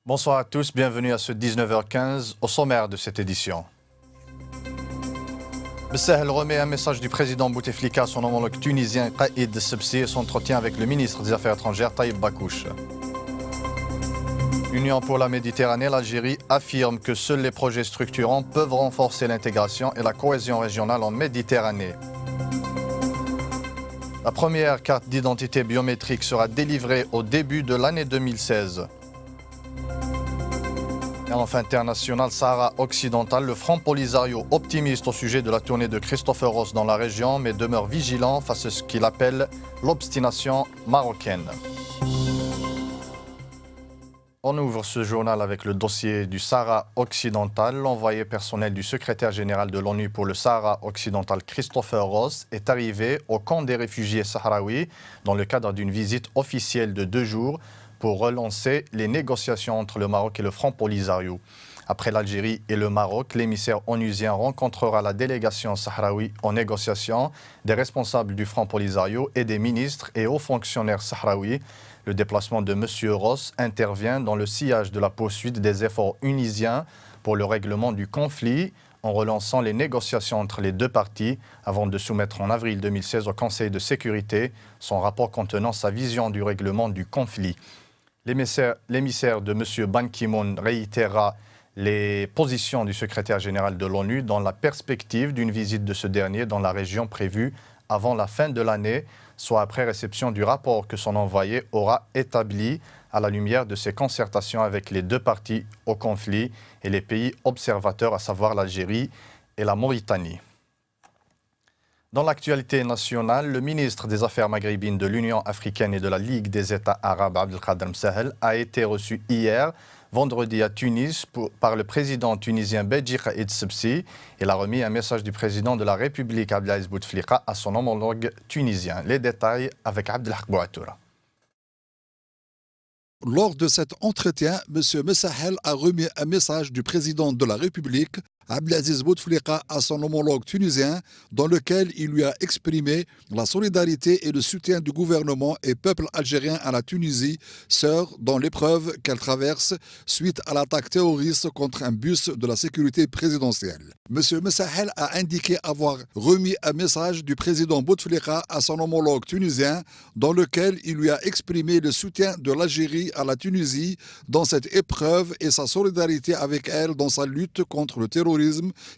Bonsoir à tous, bienvenue à ce 19h15 au sommaire de cette édition. Bessahel remet un message du président Bouteflika à son homologue tunisien Qaïd Sebsi et s'entretient avec le ministre des Affaires étrangères Taïb Bakouche. Union pour la Méditerranée, l'Algérie affirme que seuls les projets structurants peuvent renforcer l'intégration et la cohésion régionale en Méditerranée. La première carte d'identité biométrique sera délivrée au début de l'année 2016. Et enfin, international, Sahara occidental, le Front Polisario optimiste au sujet de la tournée de Christopher Ross dans la région, mais demeure vigilant face à ce qu'il appelle l'obstination marocaine. On ouvre ce journal avec le dossier du Sahara occidental. L'envoyé personnel du secrétaire général de l'ONU pour le Sahara occidental, Christopher Ross, est arrivé au camp des réfugiés sahraouis dans le cadre d'une visite officielle de 2 jours pour relancer les négociations entre le Maroc et le Front Polisario. Après l'Algérie et le Maroc, l'émissaire onusien rencontrera la délégation sahraoui en négociation, des responsables du Front Polisario et des ministres et hauts fonctionnaires sahraouis. Le déplacement de M. Ross intervient dans le sillage de la poursuite des efforts unisiens pour le règlement du conflit, en relançant les négociations entre les deux parties avant de soumettre en avril 2016 au Conseil de sécurité son rapport contenant sa vision du règlement du conflit. L'émissaire de M. Ban Ki-moon réitérera les positions du secrétaire général de l'ONU dans la perspective d'une visite de ce dernier dans la région prévue avant la fin de l'année, soit après réception du rapport que son envoyé aura établi à la lumière de ses concertations avec les deux parties au conflit et les pays observateurs, à savoir l'Algérie et la Mauritanie. Dans l'actualité nationale, le ministre des Affaires maghrébines de l'Union africaine et de la Ligue des États arabes, Abdelkader Msahel, a été reçu hier, vendredi à Tunis, par le président tunisien Béji Qaïd Sebsi. Il a remis un message du président de la République, Abdelaziz Bouteflika, à son homologue tunisien. Les détails avec Abdelhak Bouatoura. Lors de cet entretien, M. Msahel a remis un message du président de la République, Abdelaziz Bouteflika, à son homologue tunisien, dans lequel il lui a exprimé la solidarité et le soutien du gouvernement et peuple algérien à la Tunisie, sœur dans l'épreuve qu'elle traverse suite à l'attaque terroriste contre un bus de la sécurité présidentielle. M. Msahel a indiqué avoir remis un message du président Bouteflika à son homologue tunisien, dans lequel il lui a exprimé le soutien de l'Algérie à la Tunisie dans cette épreuve et sa solidarité avec elle dans sa lutte contre le terrorisme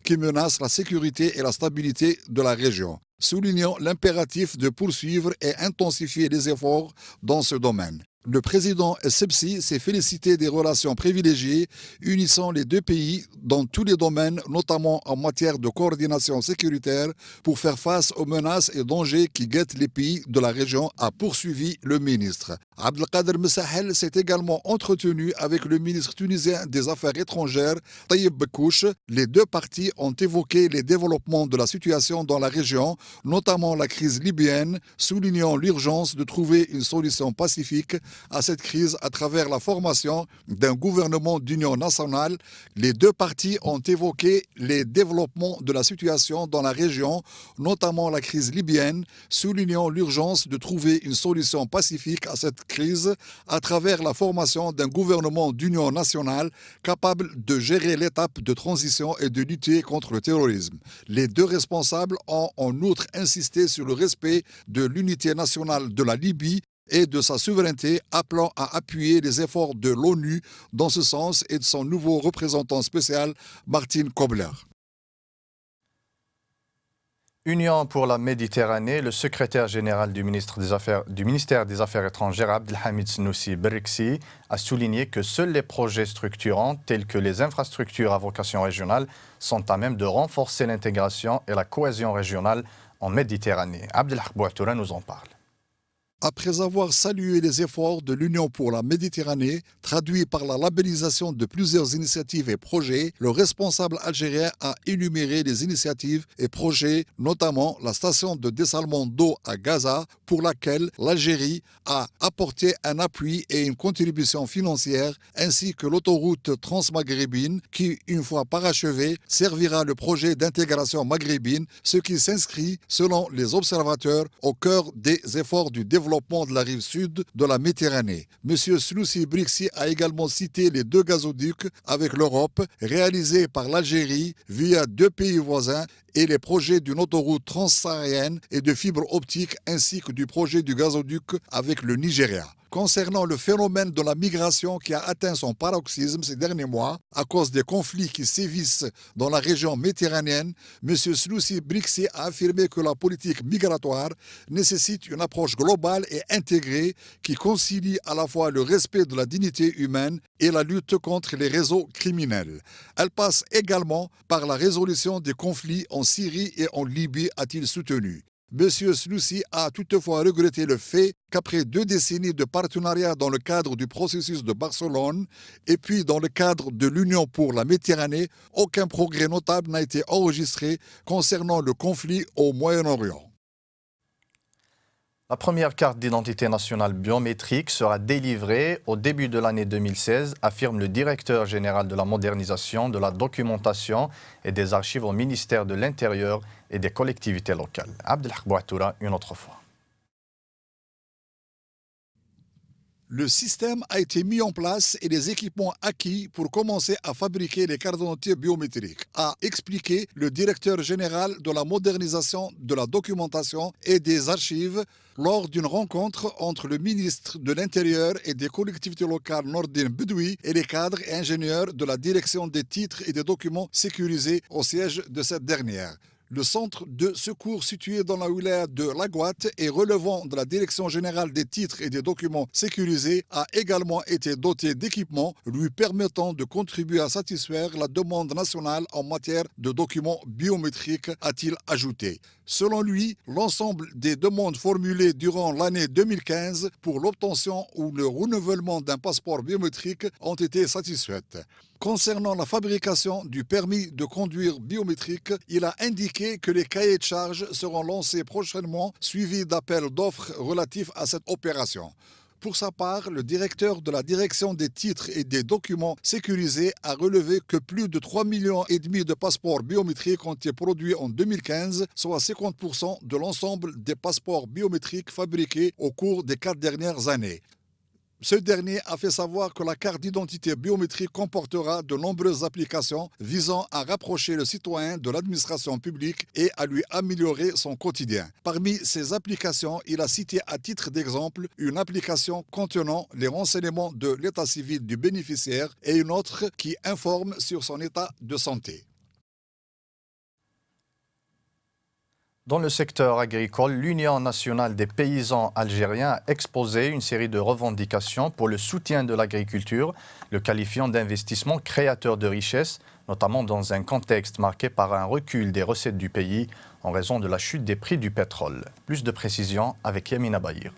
qui menace la sécurité et la stabilité de la région, soulignant l'impératif de poursuivre et intensifier les efforts dans ce domaine. Le président Sebsi s'est félicité des relations privilégiées unissant les deux pays dans tous les domaines, notamment en matière de coordination sécuritaire pour faire face aux menaces et dangers qui guettent les pays de la région, a poursuivi le ministre. Abdelkader Msahel s'est également entretenu avec le ministre tunisien des Affaires étrangères, Taïb Bakouche. Les deux parties ont évoqué les développements de la situation dans la région, notamment la crise libyenne, soulignant l'urgence de trouver une solution pacifique à cette crise à travers la formation d'un gouvernement d'union nationale. Les deux parties ont évoqué les développements de la situation dans la région, notamment la crise libyenne, soulignant l'urgence de trouver une solution pacifique à cette crise à travers la formation d'un gouvernement d'union nationale capable de gérer l'étape de transition et de lutter contre le terrorisme. Les deux responsables ont en outre insisté sur le respect de l'unité nationale de la Libye et de sa souveraineté, appelant à appuyer les efforts de l'ONU dans ce sens et de son nouveau représentant spécial, Martin Kobler. Union pour la Méditerranée, le secrétaire général du ministère des Affaires étrangères, Abdelhamid Snoussi Berriksi, a souligné que seuls les projets structurants, tels que les infrastructures à vocation régionale, sont à même de renforcer l'intégration et la cohésion régionale en Méditerranée. Abdelhak Bouatoura nous en parle. Après avoir salué les efforts de l'Union pour la Méditerranée, traduits par la labellisation de plusieurs initiatives et projets, le responsable algérien a énuméré les initiatives et projets, notamment la station de dessalement d'eau à Gaza, pour laquelle l'Algérie a apporté un appui et une contribution financière, ainsi que l'autoroute transmaghrébine qui, une fois parachevée, servira le projet d'intégration maghrébine, ce qui s'inscrit, selon les observateurs, au cœur des efforts du développement développement de la rive sud de la Méditerranée. M. Snoussi Brixi a également cité les 2 gazoducs avec l'Europe réalisés par l'Algérie via 2 pays voisins et les projets d'une autoroute transsaharienne et de fibres optiques ainsi que du projet du gazoduc avec le Nigeria. Concernant le phénomène de la migration qui a atteint son paroxysme ces derniers mois à cause des conflits qui sévissent dans la région méditerranéenne, M. Snoussi Brixi a affirmé que la politique migratoire nécessite une approche globale et intégrée qui concilie à la fois le respect de la dignité humaine et la lutte contre les réseaux criminels. Elle passe également par la résolution des conflits en Syrie et en Libye, a-t-il soutenu. M. Snoussi a toutefois regretté le fait qu'après 2 décennies de partenariat dans le cadre du processus de Barcelone et puis dans le cadre de l'Union pour la Méditerranée, aucun progrès notable n'a été enregistré concernant le conflit au Moyen-Orient. La première carte d'identité nationale biométrique sera délivrée au début de l'année 2016, affirme le directeur général de la modernisation, de la documentation et des archives au ministère de l'Intérieur et des collectivités locales. Abdelhak Bouatoura, une autre fois. Le système a été mis en place et les équipements acquis pour commencer à fabriquer les cartes d'identité biométriques, a expliqué le directeur général de la modernisation, de la documentation et des archives lors d'une rencontre entre le ministre de l'Intérieur et des collectivités locales Nordin Bedoui et les cadres et ingénieurs de la direction des titres et des documents sécurisés au siège de cette dernière. Le centre de secours situé dans la wilaya de Laguat et relevant de la Direction générale des titres et des documents sécurisés a également été doté d'équipements lui permettant de contribuer à satisfaire la demande nationale en matière de documents biométriques, a-t-il ajouté. Selon lui, l'ensemble des demandes formulées durant l'année 2015 pour l'obtention ou le renouvellement d'un passeport biométrique ont été satisfaites. Concernant la fabrication du permis de conduire biométrique, il a indiqué que les cahiers de charges seront lancés prochainement, suivis d'appels d'offres relatifs à cette opération. Pour sa part, le directeur de la direction des titres et des documents sécurisés a relevé que plus de 3,5 millions de passeports biométriques ont été produits en 2015, soit 50% de l'ensemble des passeports biométriques fabriqués au cours des 4 dernières années. Ce dernier a fait savoir que la carte d'identité biométrique comportera de nombreuses applications visant à rapprocher le citoyen de l'administration publique et à lui améliorer son quotidien. Parmi ces applications, il a cité à titre d'exemple une application contenant les renseignements de l'état civil du bénéficiaire et une autre qui informe sur son état de santé. Dans le secteur agricole, l'Union nationale des paysans algériens a exposé une série de revendications pour le soutien de l'agriculture, le qualifiant d'investissement créateur de richesses, notamment dans un contexte marqué par un recul des recettes du pays en raison de la chute des prix du pétrole. Plus de précisions avec Yamina Bahir.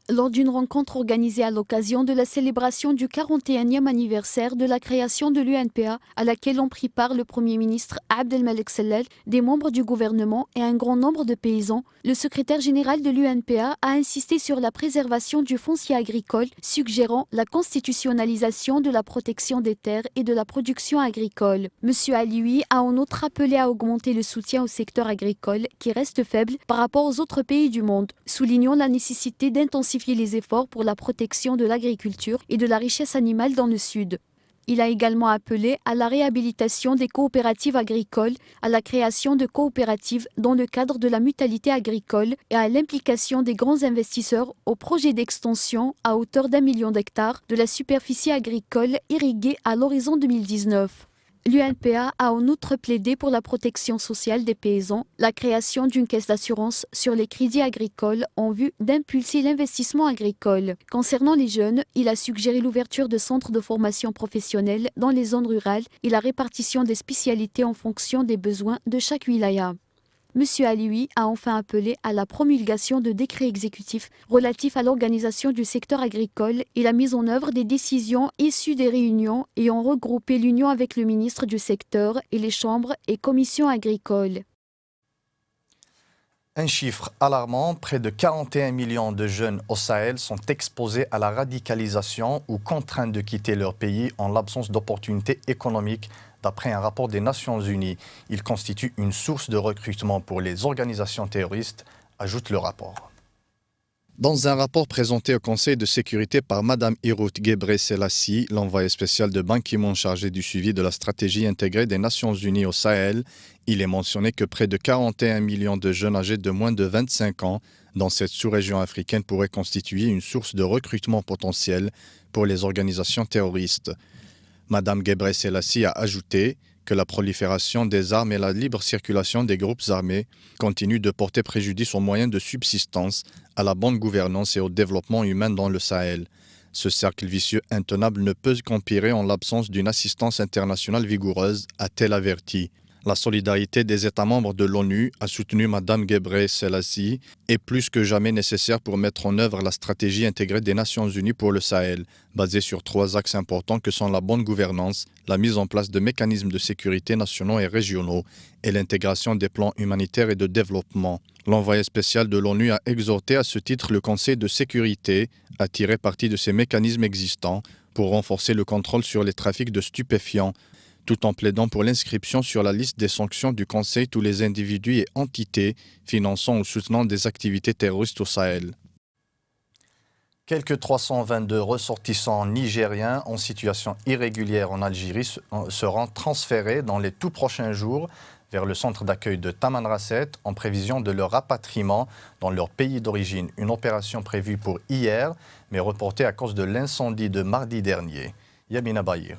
Lors d'une rencontre organisée à l'occasion de la célébration du 41e anniversaire de la création de l'UNPA, à laquelle ont pris part le Premier ministre Abdelmalek Sellal, des membres du gouvernement et un grand nombre de paysans, le secrétaire général de l'UNPA a insisté sur la préservation du foncier agricole, suggérant la constitutionnalisation de la protection des terres et de la production agricole. M. Alioui a en outre appelé à augmenter le soutien au secteur agricole, qui reste faible par rapport aux autres pays du monde, soulignant la nécessité d'intensifier les efforts pour la protection de l'agriculture et de la richesse animale dans le Sud. Il a également appelé à la réhabilitation des coopératives agricoles, à la création de coopératives dans le cadre de la mutualité agricole et à l'implication des grands investisseurs au projet d'extension à hauteur d'1 million d'hectares de la superficie agricole irriguée à l'horizon 2019. L'UNPA a en outre plaidé pour la protection sociale des paysans, la création d'une caisse d'assurance sur les crédits agricoles en vue d'impulser l'investissement agricole. Concernant les jeunes, il a suggéré l'ouverture de centres de formation professionnelle dans les zones rurales et la répartition des spécialités en fonction des besoins de chaque wilaya. M. Alioui a enfin appelé à la promulgation de décrets exécutifs relatifs à l'organisation du secteur agricole et la mise en œuvre des décisions issues des réunions ayant regroupé l'Union avec le ministre du secteur et les chambres et commissions agricoles. Un chiffre alarmant, près de 41 millions de jeunes au Sahel sont exposés à la radicalisation ou contraints de quitter leur pays en l'absence d'opportunités économiques. D'après un rapport des Nations Unies, il constitue une source de recrutement pour les organisations terroristes, ajoute le rapport. Dans un rapport présenté au Conseil de sécurité par Mme Hirut Gebre-Selassie, l'envoyé spécial de Ban Ki-moon chargé du suivi de la stratégie intégrée des Nations Unies au Sahel, il est mentionné que près de 41 millions de jeunes âgés de moins de 25 ans dans cette sous-région africaine pourraient constituer une source de recrutement potentiel pour les organisations terroristes. Mme Gebre-Selassie a ajouté que la prolifération des armes et la libre circulation des groupes armés continuent de porter préjudice aux moyens de subsistance, à la bonne gouvernance et au développement humain dans le Sahel. Ce cercle vicieux intenable ne peut qu'empirer en l'absence d'une assistance internationale vigoureuse, a-t-elle averti. La solidarité des États membres de l'ONU, a soutenu Mme Gebre-Selassie, est plus que jamais nécessaire pour mettre en œuvre la stratégie intégrée des Nations Unies pour le Sahel, basée sur 3 axes importants que sont la bonne gouvernance, la mise en place de mécanismes de sécurité nationaux et régionaux et l'intégration des plans humanitaires et de développement. L'envoyé spécial de l'ONU a exhorté à ce titre le Conseil de sécurité à tirer parti de ces mécanismes existants pour renforcer le contrôle sur les trafics de stupéfiants, tout en plaidant pour l'inscription sur la liste des sanctions du Conseil tous les individus et entités finançant ou soutenant des activités terroristes au Sahel. Quelques 322 ressortissants nigériens en situation irrégulière en Algérie seront transférés dans les tout prochains jours vers le centre d'accueil de Tamanrasset en prévision de leur rapatriement dans leur pays d'origine. Une opération prévue pour hier, mais reportée à cause de l'incendie de mardi dernier. Yamina Bahir.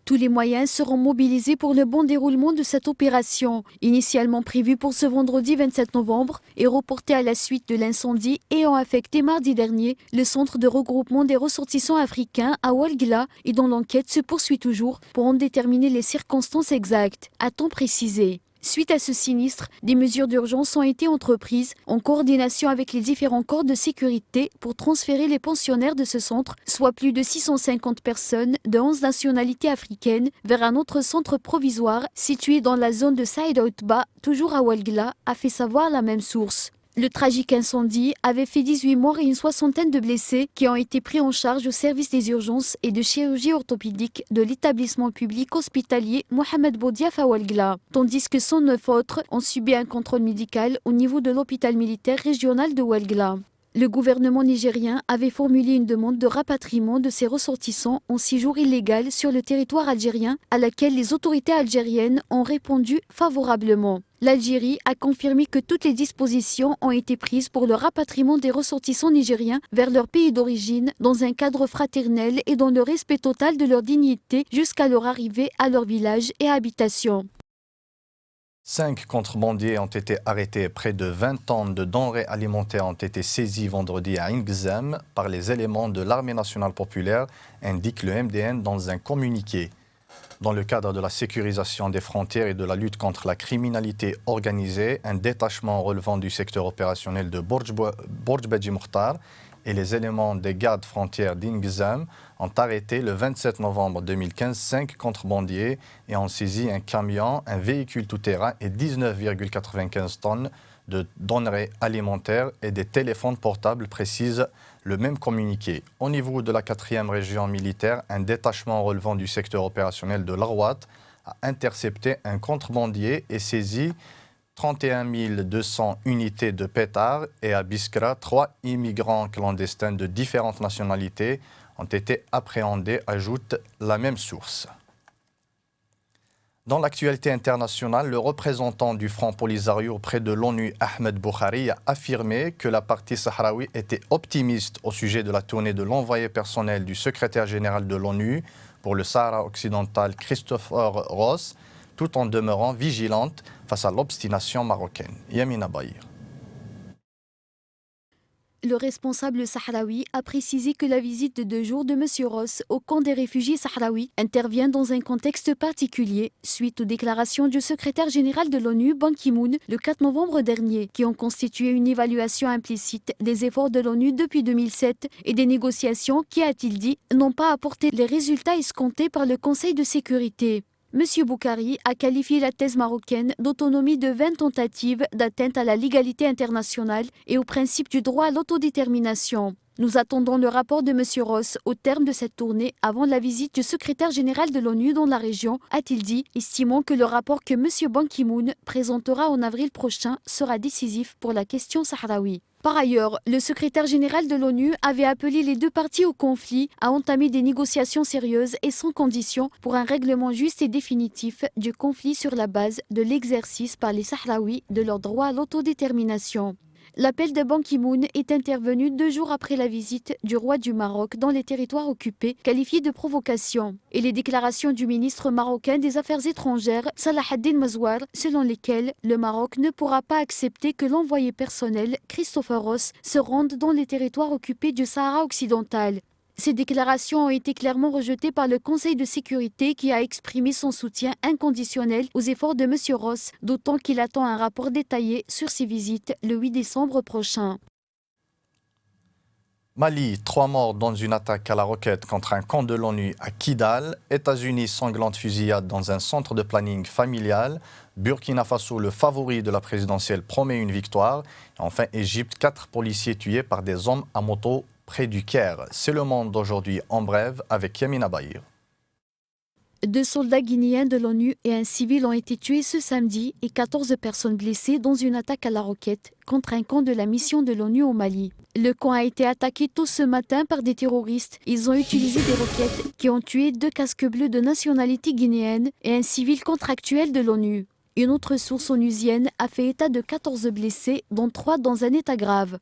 Tous les moyens seront mobilisés pour le bon déroulement de cette opération, initialement prévue pour ce vendredi 27 novembre et reportée à la suite de l'incendie ayant affecté mardi dernier le centre de regroupement des ressortissants africains à Ouargla et dont l'enquête se poursuit toujours pour en déterminer les circonstances exactes, a-t-on précisé. Suite à ce sinistre, des mesures d'urgence ont été entreprises en coordination avec les différents corps de sécurité pour transférer les pensionnaires de ce centre, soit plus de 650 personnes de 11 nationalités africaines, vers un autre centre provisoire situé dans la zone de Saïd Outba, toujours à Ouargla, a fait savoir la même source. Le tragique incendie avait fait 18 morts et une soixantaine de blessés qui ont été pris en charge au service des urgences et de chirurgie orthopédique de l'établissement public hospitalier Mohamed Boudiaf à Ouargla, tandis que 109 autres ont subi un contrôle médical au niveau de l'hôpital militaire régional de Ouargla. Le gouvernement nigérien avait formulé une demande de rapatriement de ses ressortissants en séjour illégal sur le territoire algérien, à laquelle les autorités algériennes ont répondu favorablement. L'Algérie a confirmé que toutes les dispositions ont été prises pour le rapatriement des ressortissants nigériens vers leur pays d'origine dans un cadre fraternel et dans le respect total de leur dignité jusqu'à leur arrivée à leur village et habitation. 5 contrebandiers ont été arrêtés. Près de 20 tonnes de denrées alimentaires ont été saisies vendredi à Ingzem par les éléments de l'Armée nationale populaire, indique le MDN dans un communiqué. Dans le cadre de la sécurisation des frontières et de la lutte contre la criminalité organisée, un détachement relevant du secteur opérationnel de Borj Beji Mokhtar et les éléments des gardes frontières d'Ingzem ont arrêté le 27 novembre 2015 5 contrebandiers et ont saisi un camion, un véhicule tout-terrain et 19,95 tonnes de denrées alimentaires et des téléphones portables, précise le même communiqué. Au niveau de la 4e région militaire, un détachement relevant du secteur opérationnel de l'Arwat a intercepté un contrebandier et saisi 31 200 unités de pétards et à Biskra, 3 immigrants clandestins de différentes nationalités ont été appréhendés, ajoute la même source. Dans l'actualité internationale, le représentant du Front Polisario auprès de l'ONU, Ahmed Boukhari, a affirmé que la partie sahraoui était optimiste au sujet de la tournée de l'envoyé personnel du secrétaire général de l'ONU pour le Sahara occidental, Christopher Ross, tout en demeurant vigilante face à l'obstination marocaine. Yamina Bahir. Le responsable sahraoui a précisé que la visite de 2 jours de M. Ross au camp des réfugiés sahraouis intervient dans un contexte particulier suite aux déclarations du secrétaire général de l'ONU, Ban Ki-moon, le 4 novembre dernier, qui ont constitué une évaluation implicite des efforts de l'ONU depuis 2007 et des négociations qui, a-t-il dit, n'ont pas apporté les résultats escomptés par le Conseil de sécurité. M. Boukhari a qualifié la thèse marocaine d'autonomie de 20 tentatives d'atteinte à la légalité internationale et au principe du droit à l'autodétermination. Nous attendons le rapport de M. Ross au terme de cette tournée avant la visite du secrétaire général de l'ONU dans la région, a-t-il dit, estimant que le rapport que M. Ban Ki-moon présentera en avril prochain sera décisif pour la question sahraoui. Par ailleurs, le secrétaire général de l'ONU avait appelé les deux parties au conflit à entamer des négociations sérieuses et sans condition pour un règlement juste et définitif du conflit sur la base de l'exercice par les Sahraouis de leur droit à l'autodétermination. L'appel de Ban Ki-moon est intervenu 2 jours après la visite du roi du Maroc dans les territoires occupés, qualifiés de provocation, et les déclarations du ministre marocain des Affaires étrangères, Salah ad-Din Mazouar, selon lesquelles le Maroc ne pourra pas accepter que l'envoyé personnel, Christopher Ross, se rende dans les territoires occupés du Sahara occidental. Ces déclarations ont été clairement rejetées par le Conseil de sécurité qui a exprimé son soutien inconditionnel aux efforts de M. Ross, d'autant qu'il attend un rapport détaillé sur ses visites le 8 décembre prochain. Mali, 3 morts dans une attaque à la roquette contre un camp de l'ONU à Kidal. États-Unis, sanglante fusillade dans un centre de planning familial. Burkina Faso, le favori de la présidentielle, promet une victoire. Et enfin, Égypte, 4 policiers tués par des hommes à moto près du Caire. C'est le monde d'aujourd'hui en bref avec Yamina Bahir. 2 soldats guinéens de l'ONU et un civil ont été tués ce samedi et 14 personnes blessées dans une attaque à la roquette contre un camp de la mission de l'ONU au Mali. Le camp a été attaqué tôt ce matin par des terroristes. Ils ont utilisé des roquettes qui ont tué 2 casques bleus de nationalité guinéenne et un civil contractuel de l'ONU. Une autre source onusienne a fait état de 14 blessés, dont 3 dans un état grave.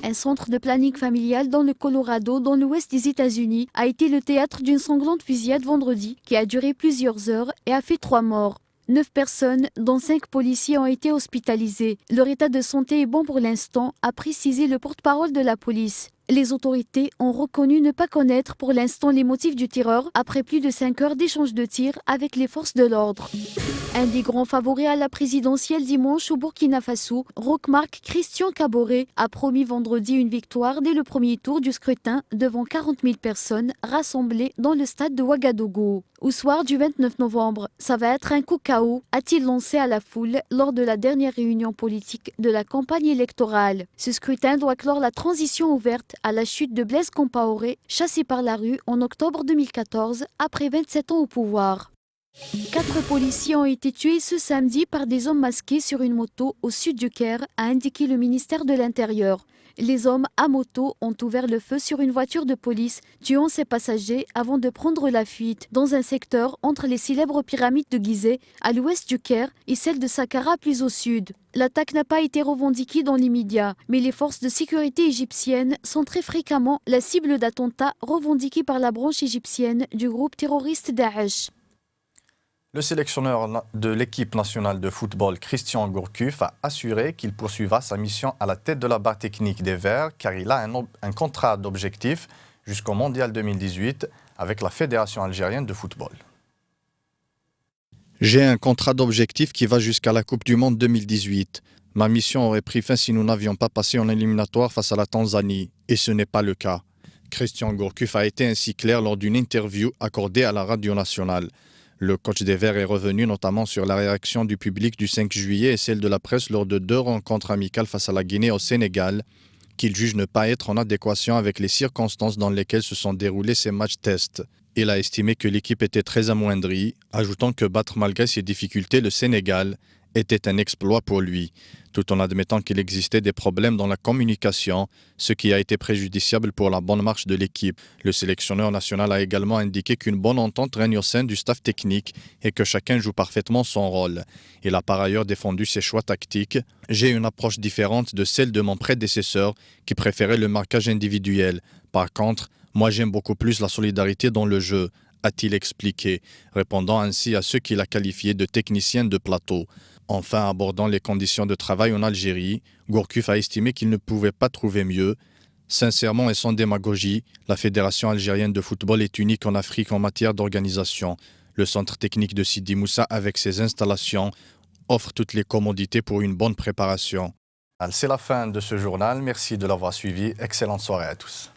Un centre de planning familial dans le Colorado, dans l'ouest des États-Unis, a été le théâtre d'une sanglante fusillade vendredi qui a duré plusieurs heures et a fait 3 morts. 9 personnes, dont 5 policiers, ont été hospitalisés. Leur état de santé est bon pour l'instant, a précisé le porte-parole de la police. Les autorités ont reconnu ne pas connaître pour l'instant les motifs du tireur après plus de 5 heures d'échange de tirs avec les forces de l'ordre. Un des grands favoris à la présidentielle dimanche au Burkina Faso, Roch-Marc Christian Kaboré, a promis vendredi une victoire dès le premier tour du scrutin devant 40 000 personnes rassemblées dans le stade de Ouagadougou. Au soir du 29 novembre, ça va être un coup KO, a-t-il lancé à la foule lors de la dernière réunion politique de la campagne électorale. Ce scrutin doit clore la transition ouverte à la chute de Blaise Compaoré, chassé par la rue en octobre 2014 après 27 ans au pouvoir. 4 policiers ont été tués ce samedi par des hommes masqués sur une moto au sud du Caire, a indiqué le ministère de l'Intérieur. Les hommes à moto ont ouvert le feu sur une voiture de police, tuant ses passagers avant de prendre la fuite dans un secteur entre les célèbres pyramides de Gizeh à l'ouest du Caire et celle de Saqqara plus au sud. L'attaque n'a pas été revendiquée dans l'immédiat, mais les forces de sécurité égyptiennes sont très fréquemment la cible d'attentats revendiqués par la branche égyptienne du groupe terroriste Daesh. Le sélectionneur de l'équipe nationale de football, Christian Gourcuff, a assuré qu'il poursuivra sa mission à la tête de la barre technique des Verts, car il a un contrat d'objectif jusqu'au Mondial 2018 avec la Fédération algérienne de football. J'ai un contrat d'objectif qui va jusqu'à la Coupe du Monde 2018. Ma mission aurait pris fin si nous n'avions pas passé en éliminatoire face à la Tanzanie, et ce n'est pas le cas. Christian Gourcuff a été ainsi clair lors d'une interview accordée à la radio nationale. Le coach des Verts est revenu notamment sur la réaction du public du 5 juillet et celle de la presse lors de 2 rencontres amicales face à la Guinée et au Sénégal, qu'il juge ne pas être en adéquation avec les circonstances dans lesquelles se sont déroulés ces matchs tests. Il a estimé que l'équipe était très amoindrie, ajoutant que battre malgré ses difficultés le Sénégal était un exploit pour lui, tout en admettant qu'il existait des problèmes dans la communication, ce qui a été préjudiciable pour la bonne marche de l'équipe. Le sélectionneur national a également indiqué qu'une bonne entente règne au sein du staff technique et que chacun joue parfaitement son rôle. Il a par ailleurs défendu ses choix tactiques. J'ai une approche différente de celle de mon prédécesseur qui préférait le marquage individuel. Par contre, moi j'aime beaucoup plus la solidarité dans le jeu, a-t-il expliqué, répondant ainsi à ceux qu'il a qualifiés de techniciens de plateau. Enfin, abordant les conditions de travail en Algérie, Gourcuff a estimé qu'il ne pouvait pas trouver mieux. Sincèrement et sans démagogie, la Fédération algérienne de football est unique en Afrique en matière d'organisation. Le centre technique de Sidi Moussa, avec ses installations, offre toutes les commodités pour une bonne préparation. C'est la fin de ce journal. Merci de l'avoir suivi. Excellente soirée à tous.